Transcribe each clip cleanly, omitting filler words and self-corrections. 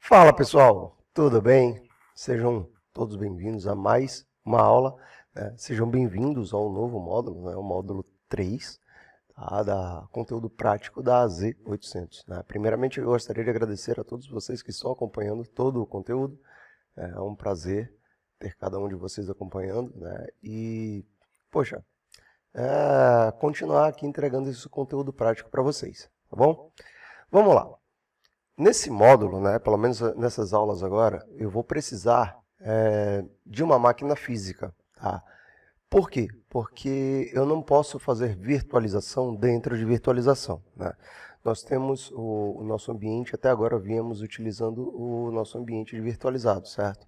Fala pessoal, tudo bem? Sejam todos bem-vindos a mais uma aula, né? Sejam bem-vindos ao novo módulo, né? O módulo 3, tá? Da conteúdo prático da AZ800, né? Primeiramente, eu gostaria de agradecer a todos vocês que estão acompanhando todo o conteúdo. É um prazer ter cada um de vocês acompanhando, né? E, poxa, continuar aqui entregando esse conteúdo prático para vocês, tá bom? Vamos lá. Nesse módulo, né, pelo menos nessas aulas agora, eu vou precisar de uma máquina física. Tá? Por quê? Porque eu não posso fazer virtualização dentro de virtualização. Né? Nós temos o nosso ambiente, até agora viemos utilizando o nosso ambiente de virtualizado, certo?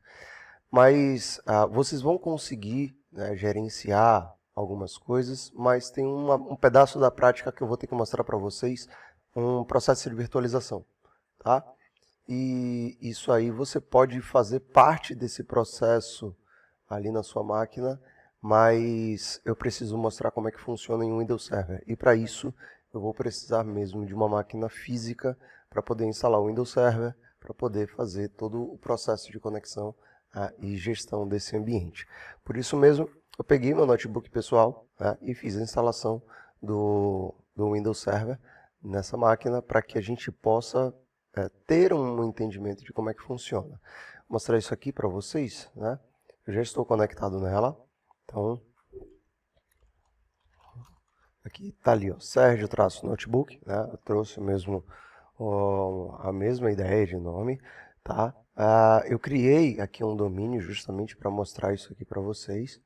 Mas vocês vão conseguir, né, gerenciar algumas coisas, mas tem um pedaço da prática que eu vou ter que mostrar para vocês, um processo de virtualização. Tá? E isso aí você pode fazer parte desse processo ali na sua máquina, mas eu preciso mostrar como é que funciona em um Windows Server. E para isso eu vou precisar mesmo de uma máquina física para poder instalar o Windows Server, para poder fazer todo o processo de conexão e gestão desse ambiente. Por isso mesmo, eu peguei meu notebook pessoal e fiz a instalação do Windows Server nessa máquina para que a gente possa ter um entendimento de como é que funciona. Vou mostrar isso aqui para vocês, né? Eu já estou conectado nela, então aqui está ali, ó, Sérgio-Notebook, né? Eu trouxe mesmo a mesma ideia de nome, tá? Eu criei aqui um domínio justamente para mostrar isso aqui para vocês,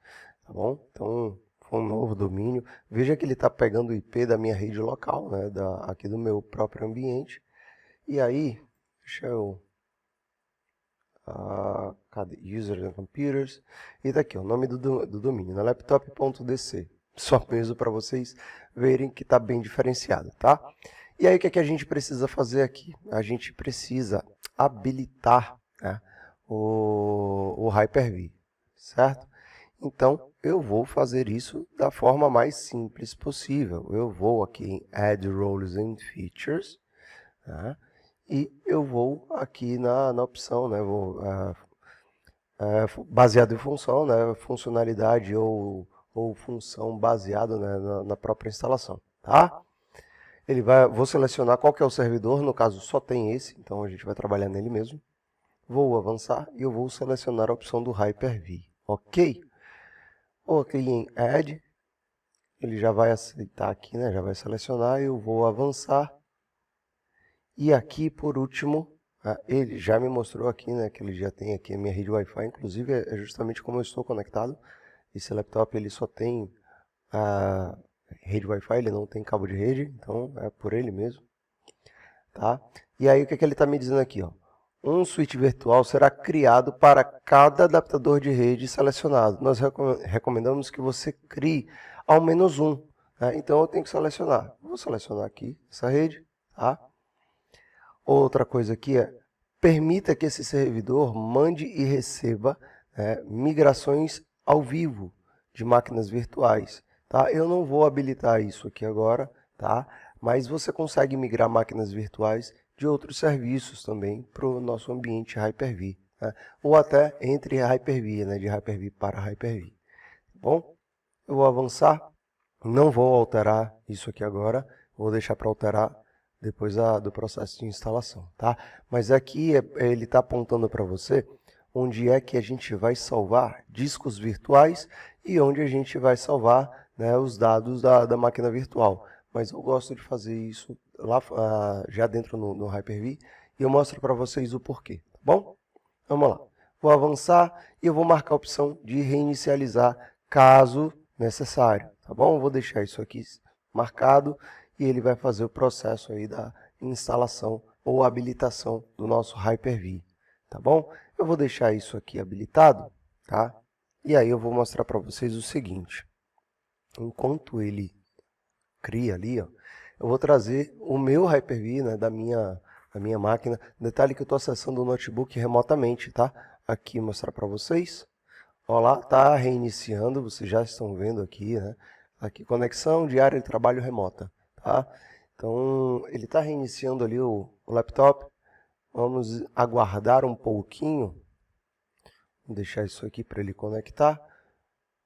tá bom? Então, foi um novo domínio. Veja que ele está pegando o IP da minha rede local, né? Aqui do meu próprio ambiente. E aí, deixa eu... cadê? User and Computers. E daqui, o nome do domínio, laptop.dc. Só mesmo para vocês verem que está bem diferenciado, tá? E aí, o que é que a gente precisa fazer aqui? A gente precisa habilitar, né, o Hyper-V, certo? Então, eu vou fazer isso da forma mais simples possível. Eu vou aqui em Add Roles and Features, né? E eu vou aqui na opção, né, baseado em função, né, funcionalidade ou função baseado, né, na própria instalação, tá? Vou selecionar qual que é o servidor, no caso só tem esse, então a gente vai trabalhar nele mesmo. Vou avançar e eu vou selecionar a opção do Hyper-V, ok? Vou aqui em Add, ele já vai aceitar aqui, né, já vai selecionar, eu vou avançar. E aqui, por último, ele já me mostrou aqui, né, que ele já tem aqui a minha rede Wi-Fi, inclusive é justamente como eu estou conectado. Esse laptop ele só tem a rede Wi-Fi, ele não tem cabo de rede, então é por ele mesmo. Tá? E aí o que, é que ele está me dizendo aqui? Ó? Um switch virtual será criado para cada adaptador de rede selecionado. Nós recomendamos que você crie ao menos um. Né? Então eu tenho que selecionar. Vou selecionar aqui essa rede. Tá? Outra coisa aqui é, permita que esse servidor mande e receba migrações ao vivo de máquinas virtuais. Tá? Eu não vou habilitar isso aqui agora, tá? Mas você consegue migrar máquinas virtuais de outros serviços também para o nosso ambiente Hyper-V. Né? Ou até entre Hyper-V, né? De Hyper-V para Hyper-V. Bom, eu vou avançar, não vou alterar isso aqui agora, vou deixar para alterar depois do processo de instalação, tá? Mas aqui ele está apontando para você onde é que a gente vai salvar discos virtuais e onde a gente vai salvar, né, os dados da máquina virtual. Mas eu gosto de fazer isso lá já dentro no Hyper-V e eu mostro para vocês o porquê, tá bom? Vamos lá. Vou avançar e eu vou marcar a opção de reinicializar caso necessário, tá bom? Vou deixar isso aqui marcado e ele vai fazer o processo aí da instalação ou habilitação do nosso Hyper-V, tá bom? Eu vou deixar isso aqui habilitado, tá? E aí eu vou mostrar para vocês o seguinte. Enquanto ele cria ali, ó, eu vou trazer o meu Hyper-V, né, da minha máquina. Detalhe que eu estou acessando o notebook remotamente, tá? Aqui mostrar para vocês. Olá, tá reiniciando, vocês já estão vendo aqui, né? Aqui, conexão diária de trabalho remota, tá? Então, ele está reiniciando ali o laptop. Vamos aguardar um pouquinho. Vou deixar isso aqui para ele conectar.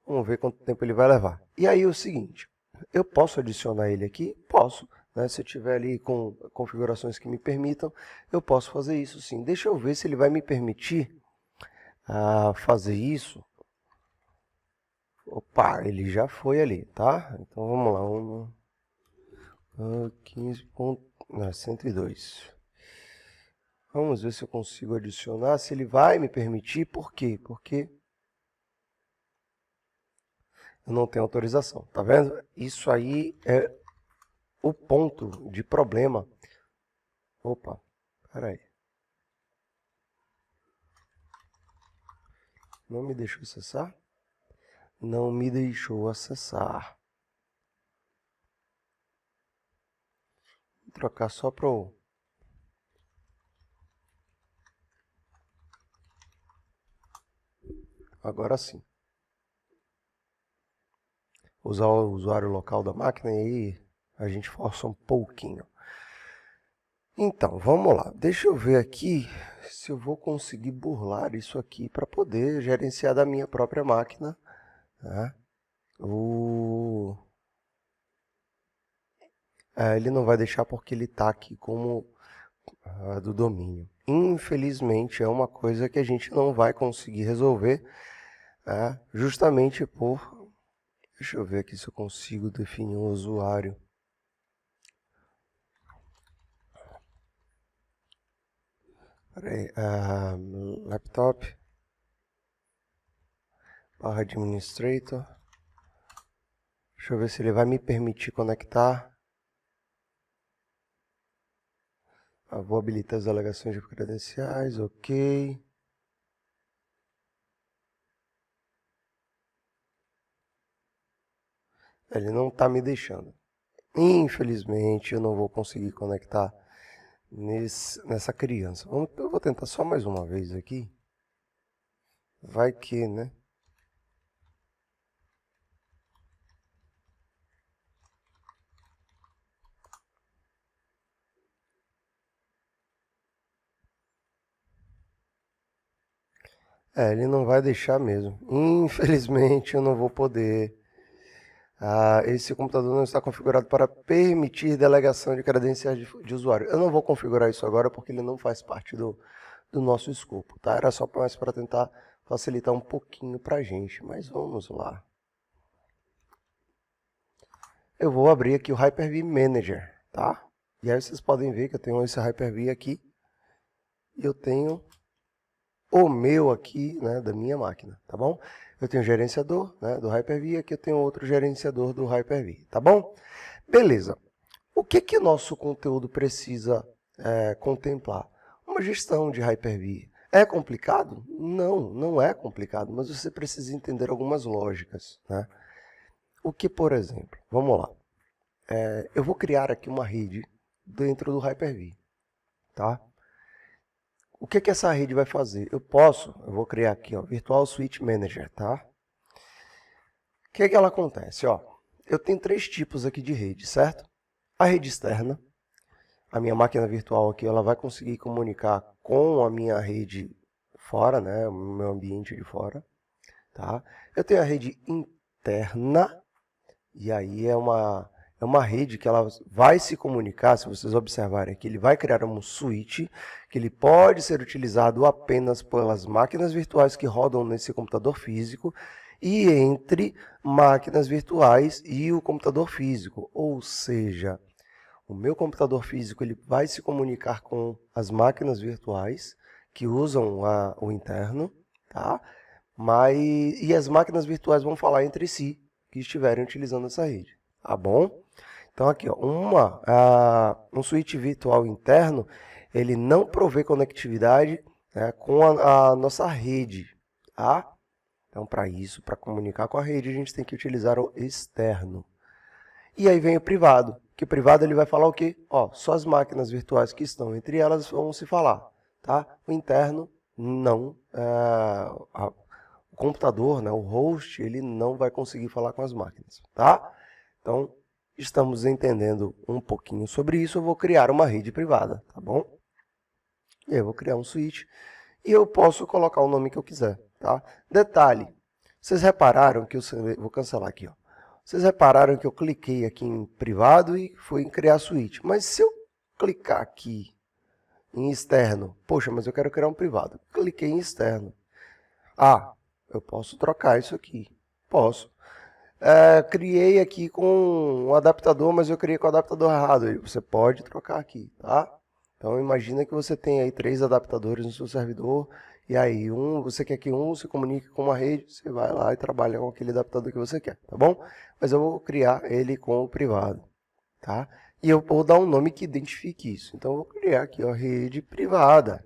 Vamos ver quanto tempo ele vai levar. E aí é o seguinte, eu posso adicionar ele aqui? Posso. Né? Se eu tiver ali com configurações que me permitam, eu posso fazer isso sim. Deixa eu ver se ele vai me permitir fazer isso. Opa, ele já foi ali, tá? Então vamos lá. 102. Vamos ver se eu consigo adicionar, se ele vai me permitir. Por quê? Porque eu não tenho autorização, tá vendo? Isso aí é o ponto de problema. Opa, peraí. Não me deixou acessar? Não me deixou acessar. Vou trocar só para o... Agora sim. Usar o usuário local da máquina e aí a gente força um pouquinho. Então, vamos lá. Deixa eu ver aqui se eu vou conseguir burlar isso aqui para poder gerenciar da minha própria máquina, né? Ele não vai deixar porque ele está aqui como do domínio. Infelizmente, é uma coisa que a gente não vai conseguir resolver, justamente por... Deixa eu ver aqui se eu consigo definir um usuário. Peraí, laptop, /administrator. Deixa eu ver se ele vai me permitir conectar. Vou habilitar as alegações de credenciais, ok. Ele não está me deixando. Infelizmente, eu não vou conseguir conectar nessa criança. Eu vou tentar só mais uma vez aqui. Vai que, né? Ele não vai deixar mesmo. Infelizmente, eu não vou poder. Esse computador não está configurado para permitir delegação de credenciais de usuário. Eu não vou configurar isso agora porque ele não faz parte do nosso escopo, tá? Era só mais para tentar facilitar um pouquinho para a gente, mas vamos lá. Eu vou abrir aqui o Hyper-V Manager, tá? E aí vocês podem ver que eu tenho esse Hyper-V aqui e eu tenho o meu aqui, né, da minha máquina, tá bom? Eu tenho o gerenciador, né, do Hyper-V, aqui eu tenho outro gerenciador do Hyper-V, tá bom? Beleza. O que o nosso conteúdo precisa contemplar? Uma gestão de Hyper-V. É complicado? Não, não é complicado, mas você precisa entender algumas lógicas, né? O que, por exemplo, vamos lá. Eu vou criar aqui uma rede dentro do Hyper-V, tá? O que essa rede vai fazer? Eu vou criar aqui, ó, Virtual Switch Manager, tá? O que ela acontece? Ó, eu tenho 3 tipos aqui de rede, certo? A rede externa, a minha máquina virtual aqui, ela vai conseguir comunicar com a minha rede fora, né, o meu ambiente de fora, tá? Eu tenho a rede interna, e aí é uma rede que ela vai se comunicar, se vocês observarem aqui, ele vai criar um switch, que ele pode ser utilizado apenas pelas máquinas virtuais que rodam nesse computador físico, e entre máquinas virtuais e o computador físico, ou seja, o meu computador físico ele vai se comunicar com as máquinas virtuais que usam o interno, tá? E as máquinas virtuais vão falar entre si que estiverem utilizando essa rede, tá bom? Então aqui, ó, um switch virtual interno, ele não provê conectividade, né, com a nossa rede, tá? Então para isso, para comunicar com a rede, a gente tem que utilizar o externo. E aí vem o privado, que o privado ele vai falar o quê? Ó, só as máquinas virtuais que estão entre elas vão se falar, tá? O interno não, o computador, né, o host, ele não vai conseguir falar com as máquinas, tá? Então, estamos entendendo um pouquinho sobre isso, eu vou criar uma rede privada, tá bom? E aí eu vou criar um switch e eu posso colocar o nome que eu quiser, tá? Detalhe, vocês repararam que vou cancelar aqui, ó. Vocês repararam que eu cliquei aqui em privado e fui em criar switch. Mas se eu clicar aqui em externo, poxa, mas eu quero criar um privado. Cliquei em externo. Ah, eu posso trocar isso aqui. Posso. Criei aqui com um adaptador, mas eu criei com o adaptador errado. Você pode trocar aqui, tá? Então imagina que você tem aí 3 adaptadores no seu servidor. E aí, você quer que um se comunique com uma rede, você vai lá e trabalha com aquele adaptador que você quer, tá bom? Mas eu vou criar ele com o privado, tá? E eu vou dar um nome que identifique isso. Então, eu vou criar aqui, ó, rede privada,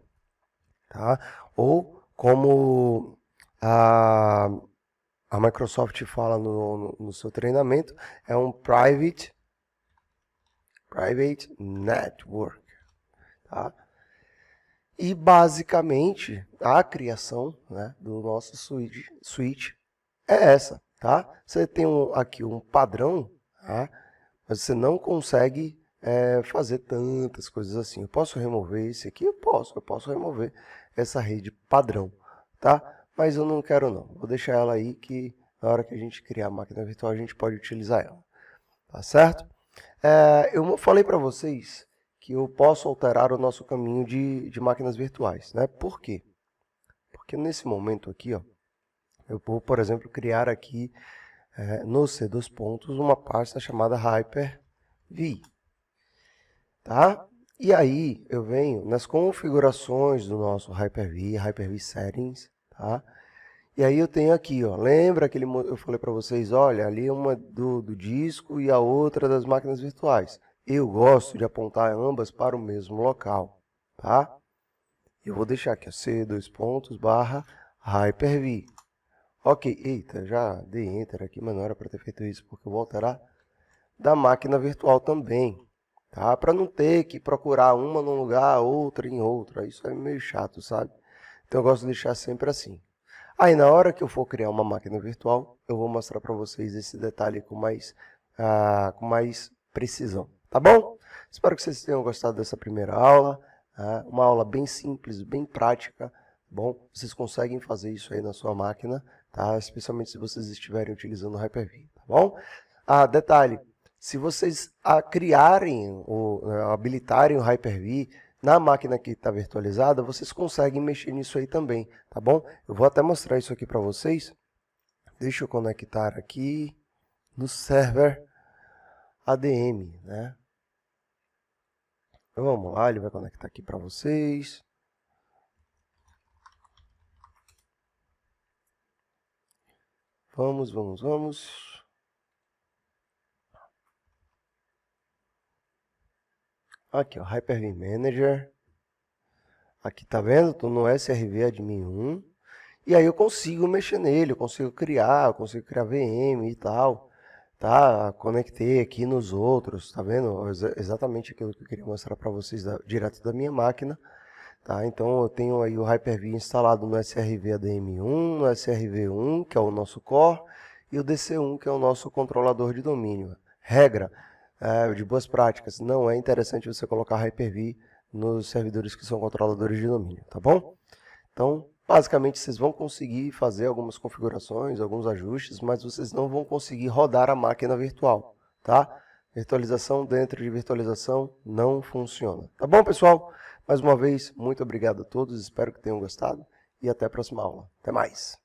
tá? Ou, como a Microsoft fala no seu treinamento, é um private network, tá? E, basicamente, a criação, né, do nosso switch é essa, tá? Você tem aqui um padrão, tá? Mas você não consegue fazer tantas coisas assim. Eu posso remover esse aqui? Eu posso remover essa rede padrão, tá? Mas eu não quero não. Vou deixar ela aí que na hora que a gente criar a máquina virtual a gente pode utilizar ela, tá certo? Eu falei para vocês que eu posso alterar o nosso caminho de máquinas virtuais, né? Por quê? Porque nesse momento aqui, ó, eu vou, por exemplo, criar aqui no C dos pontos uma pasta chamada Hyper-V, tá? E aí eu venho nas configurações do nosso Hyper-V, Hyper-V Settings, tá? E aí eu tenho aqui, ó, lembra que eu falei para vocês, olha, ali uma do disco e a outra das máquinas virtuais. Eu gosto de apontar ambas para o mesmo local, tá? Eu vou deixar aqui, ó, C dois pontos barra Hyper-V. Ok, eita, já dei Enter aqui, mas não era para ter feito isso, porque eu vou alterar da máquina virtual também, tá? Para não ter que procurar uma num lugar, outra em outra. Isso é meio chato, sabe? Então eu gosto de deixar sempre assim. Aí na hora que eu for criar uma máquina virtual, eu vou mostrar para vocês esse detalhe com mais precisão, tá bom? Espero que vocês tenham gostado dessa primeira aula, uma aula bem simples, bem prática, bom? Vocês conseguem fazer isso aí na sua máquina, tá? Especialmente se vocês estiverem utilizando o Hyper-V, tá bom? Detalhe, se vocês criarem ou habilitarem o Hyper-V na máquina que está virtualizada, vocês conseguem mexer nisso aí também, tá bom? Eu vou até mostrar isso aqui para vocês. Deixa eu conectar aqui no server ADM, né? Então, vamos lá, ele vai conectar aqui para vocês. Vamos. Aqui, ó, Hyper-V Manager. Aqui, tá vendo? Estou no SRV Admin 1. E aí eu consigo mexer nele, eu consigo criar VM e tal. Tá? Conectei aqui nos outros, tá vendo? Exatamente aquilo que eu queria mostrar para vocês direto da minha máquina. Tá? Então eu tenho aí o Hyper-V instalado no SRV ADM1, no SRV1, que é o nosso core, e o DC1, que é o nosso controlador de domínio. Regra de boas práticas, não é interessante você colocar Hyper-V nos servidores que são controladores de domínio, tá bom? Então, basicamente, vocês vão conseguir fazer algumas configurações, alguns ajustes, mas vocês não vão conseguir rodar a máquina virtual, tá? Virtualização dentro de virtualização não funciona. Tá bom, pessoal? Mais uma vez, muito obrigado a todos, espero que tenham gostado e até a próxima aula. Até mais!